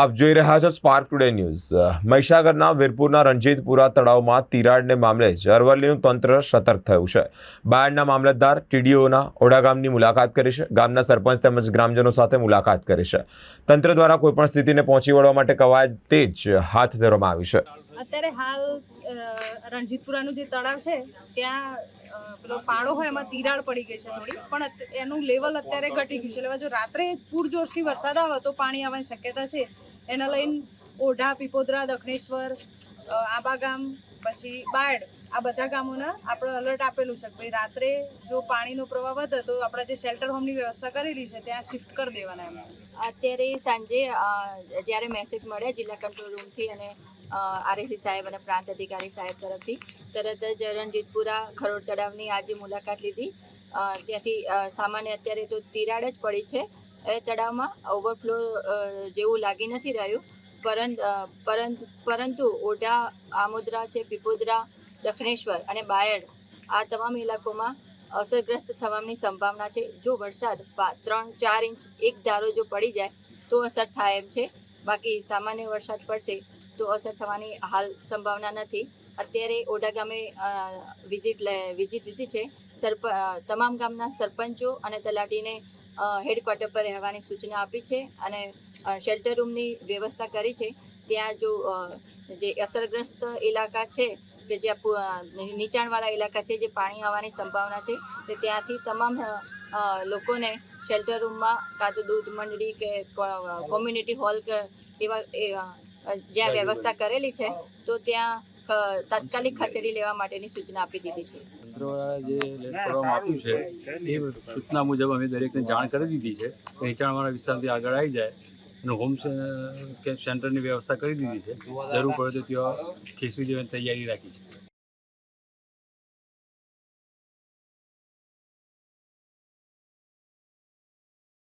આપ જોઈ રહ્યા છો સ્પાર્ક ટુડે ન્યૂઝ। મહીસાગરના વીરપુરના રણજીતપુરા તળાવમાં તિરાડને મામલે જ અરવલ્લીનું તંત્ર સતર્ક થયું છે। બાયડના મામલતદાર ટીડીઓના ઓડા ગામની મુલાકાત કરી છે। ગામના સરપંચ તેમજ ગ્રામજનો સાથે મુલાકાત કરી છે। તંત્ર દ્વારા કોઈપણ સ્થિતિને પહોંચી વળવા માટે કવાયત તેજ હાથ ધરવામાં આવી છે। અત્યારે હાલ રણજીતપુરાનું જે તળાવ છે ત્યાં પેલો પાડો હોય એમાં તિરાડ પડી ગઈ છે થોડી, પણ એનું લેવલ અત્યારે ઘટી ગયું છે। એટલે જો રાત્રે પૂરજોશથી વરસાદ આવે તો પાણી આવવાની શક્યતા છે। એના લઈને ઓઢા, પીપોદરા, દક્ષિણેશ્વર, આબાગામ, પછી બાયડ, આ બધા ગામોને આપણે અલર્ટ આપેલું છે। ભાઈ રાત્રે જો પાણીનો પ્રવાહ વધે તો આપણે જે શેલ્ટર હોમની વ્યવસ્થા કરેલી છે ત્યાં શિફ્ટ કરી દેવાના એમ। અત્યારે સાંજે જ્યારે મેસેજ મળ્યા જિલ્લા કંટ્રોલ રૂમથી અને આરએસી સાહેબ અને પ્રાંત અધિકારી સાહેબ તરફથી તરત જ રણજીતપુરા ખરોડ તળાવની આજે મુલાકાત લીધી। ત્યાંથી સામાન્ય અત્યારે તો તિરાડ જ પડી છે, એ તળાવમાં ઓવરફ્લો જેવું લાગી નથી રહ્યું, પરંતુ ઓઢા, આમોદરા છે, પીપોદરા, દક્ષિણેશ્વર અને બાયડ આ તમામ ઇલાકોમાં અસરગ્રસ્ત થવાની સંભાવના છે। જો વરસાદ 3-4 ઇંચ એક ધારો જો પડી જાય તો અસર થાય એમ છે, બાકી સામાન્ય વરસાદ પડશે તો અસર થવાની હાલ સંભાવના નથી। અત્યારે ઓઢા ગામે વિઝિટ લીધી છે। તમામ ગામના સરપંચો અને તલાટીને હેડક્વાર્ટર પર રહેવાની સૂચના આપી છે અને શેલ્ટર રૂમની વ્યવસ્થા કરી છે। ત્યાં જો જે અસરગ્રસ્ત ઇલાકા છે કે જ્યાં નીચાણવાળા ઇલાકા છે, જે પાણી આવવાની સંભાવના છે, તો ત્યાંથી તમામ લોકોને શેલ્ટર રૂમમાં કાં તો દૂધ મંડળી કે કોમ્યુનિટી હોલ કે એવા જ્યાં વ્યવસ્થા કરેલી છે તો ત્યાં તાત્કાલિક ખસેડી લેવા માટેની સૂચના આપી દીધી છે। જે એલર્ટ કરવામાં આપ્યું છે એ સૂચના મુજબ અમે દરેકને જાણ કરી દીધી છે। નીચાણવાળા વિસ્તારથી આગળ આવી જાય અને હોમ સેન્ટરની વ્યવસ્થા કરી દીધી છે। જરૂર પડે તો ત્યાં ખસેડી દેવાની તૈયારી રાખી છે।